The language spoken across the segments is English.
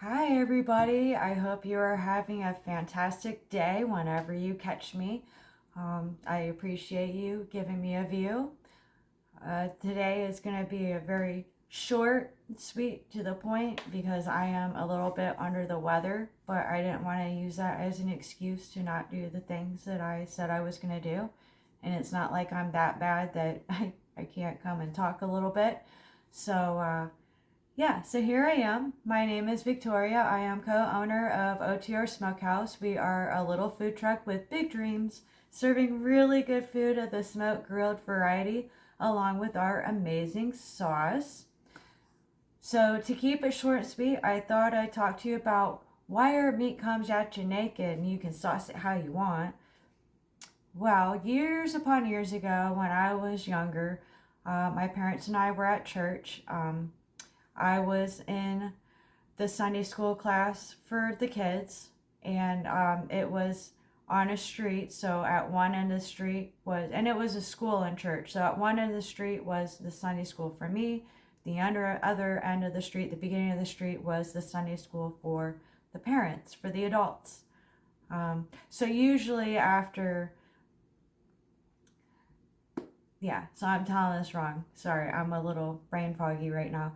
Hi, everybody. I hope you are having a fantastic day whenever you catch me. I appreciate you giving me a view. Today is going to be a very short, sweet, to the point because I am a little bit under the weather, but I didn't want to use that as an excuse to not do the things that I said I was going to do. And it's not like I'm that bad that I can't come and talk a little bit. So here I am. My name is Victoria. I am co-owner of OTR Smokehouse. We are a little food truck with big dreams, serving really good food of the smoke grilled variety, along with our amazing sauce. So to keep it short and sweet, I thought I'd talk to you about why our meat comes at you naked and you can sauce it how you want. Well, years upon years ago, when I was younger, my parents and I were at church. I was in the Sunday school class for the kids, and it was on a street. So at one end of the street and it was a school and church. So at one end of the street was the Sunday school for me. The other end of the street, the beginning of the street, was the Sunday school for the parents, for the adults. So usually after, yeah, so I'm telling this wrong. Sorry, I'm a little brain foggy right now.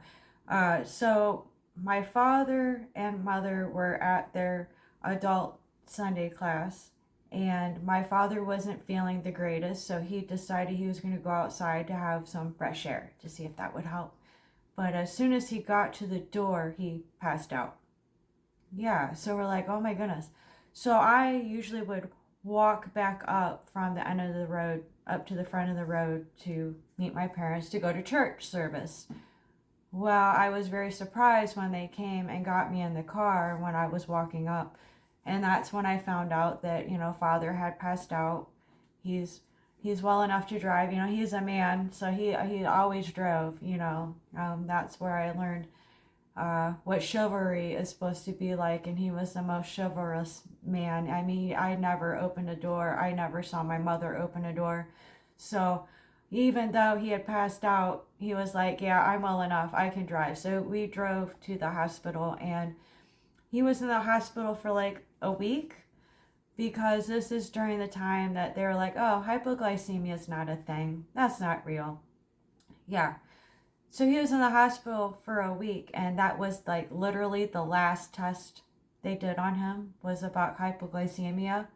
So my father and mother were at their adult Sunday class, and my father wasn't feeling the greatest, so he decided he was going to go outside to have some fresh air to see if that would help. But as soon as he got to the door, he passed out. Yeah, so we're like, oh my goodness. So I usually would walk back up from the end of the road up to the front of the road to meet my parents to go to church service. Well, I was very surprised when they came and got me in the car when I was walking up. And that's when I found out that, father had passed out. He's well enough to drive, he's a man, so he. That's where I learned what chivalry is supposed to be like, and he was the most chivalrous man. I mean, I never opened a door. I never saw my mother open a door. So even though he had passed out, he was like, yeah, I'm well enough. I can drive. So we drove to the hospital, and he was in the hospital for like a week because this is during the time that they were like, oh, hypoglycemia is not a thing. That's not real. Yeah, so he was in the hospital for a week, and that was like literally the last test they did on him was about hypoglycemia.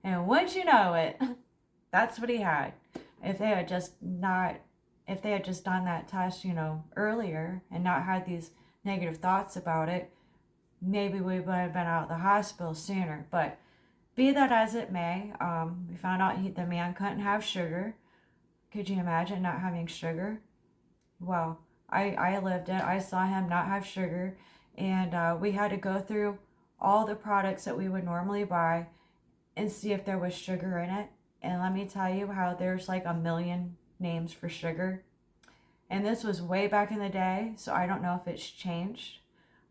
And once you know it, that's what he had. If they had just not, if they had just done that test, earlier and not had these negative thoughts about it, maybe we would have been out of the hospital sooner. But be that as it may, we found out the man couldn't have sugar. Could you imagine not having sugar? Well, I lived it. I saw him not have sugar, and we had to go through all the products that we would normally buy and see if there was sugar in it. And let me tell you how there's like a million names for sugar. And this was way back in the day, so I don't know if it's changed.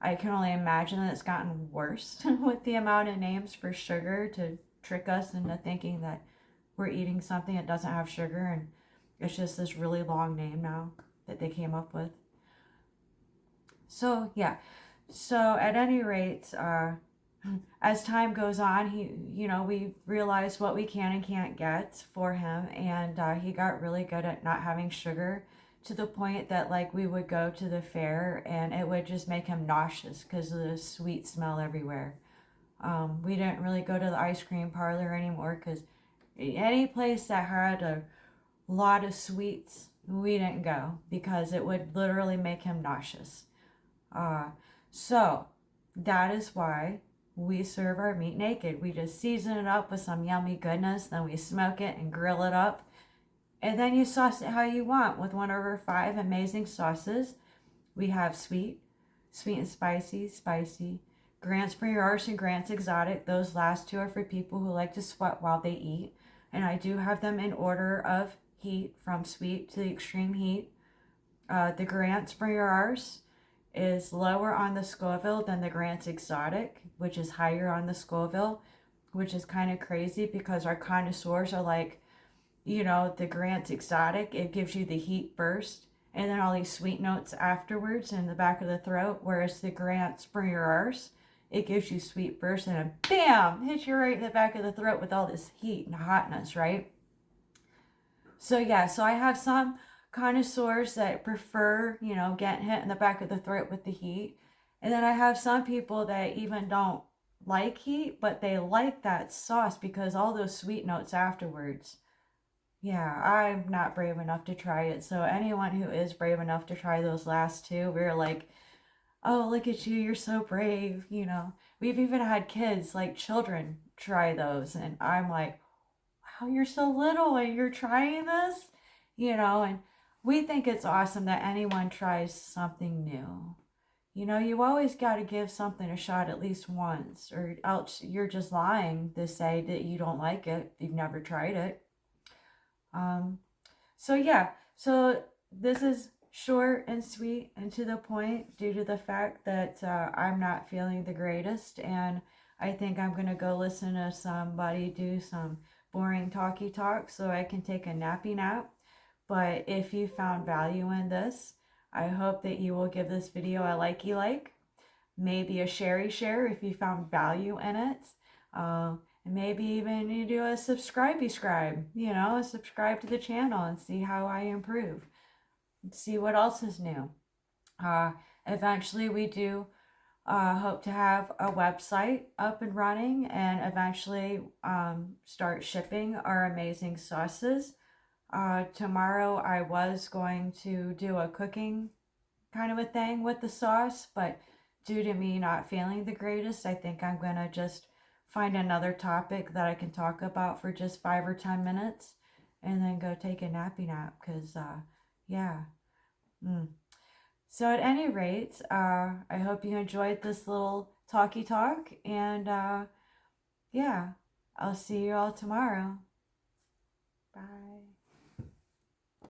I can only imagine that it's gotten worse with the amount of names for sugar to trick us into thinking that we're eating something that doesn't have sugar, and it's just this really long name now that they came up with. So yeah, so at any rate, as time goes on, we realize what we can and can't get for him, and he got really good at not having sugar to the point that like we would go to the fair and it would just make him nauseous because of the sweet smell everywhere. We didn't really go to the ice cream parlor anymore because any place that had a lot of sweets, we didn't go because it would literally make him nauseous. Uh, so that is why we serve our meat naked. We just season it up with some yummy goodness, then we smoke it and grill it up. And then you sauce it how you want with one of our 5 amazing sauces. We have sweet, sweet and spicy, Grant's Premier Arts and Grant's Exotic. Those last 2 are for people who like to sweat while they eat. And I do have them in order of heat from sweet to the extreme heat. The Grant's Premier Arts is lower on the Scoville than the Grant's Exotic, which is higher on the Scoville, which is kind of crazy because our connoisseurs are like, the Grant's Exotic, it gives you the heat first, and then all these sweet notes afterwards in the back of the throat. Whereas the Grant Springer Ars, it gives you sweet first and then bam, hits you right in the back of the throat with all this heat and hotness, right? So yeah, so I have some connoisseurs that prefer, getting hit in the back of the throat with the heat. And then I have some people that even don't like heat, but they like that sauce because all those sweet notes afterwards. Yeah, I'm not brave enough to try it. So anyone who is brave enough to try those last two, we're like, oh, look at you, you're so brave, We've even had kids, like children, try those, and I'm like, wow, you're so little and you're trying this, and we think it's awesome that anyone tries something new. You always got to give something a shot at least once, or else you're just lying to say that you don't like it if you've never tried it. Um, so yeah, so this is short and sweet and to the point due to the fact that I'm not feeling the greatest, and I think I'm gonna go listen to somebody do some boring talky talk so I can take a nappy nap. But if you found value in this, I hope that you will give this video a likey like, maybe a sharey share if you found value in it. And maybe even you do a subscribe, subscribe to the channel and see how I improve. See what else is new. Eventually, we do hope to have a website up and running and eventually start shipping our amazing sauces. Tomorrow, I was going to do a cooking kind of a thing with the sauce, but due to me not feeling the greatest, I think I'm gonna just find another topic that I can talk about for just 5 or 10 minutes and then go take a nappy nap because, yeah. Mm. So, at any rate, I hope you enjoyed this little talky talk, and yeah, I'll see you all tomorrow. Bye.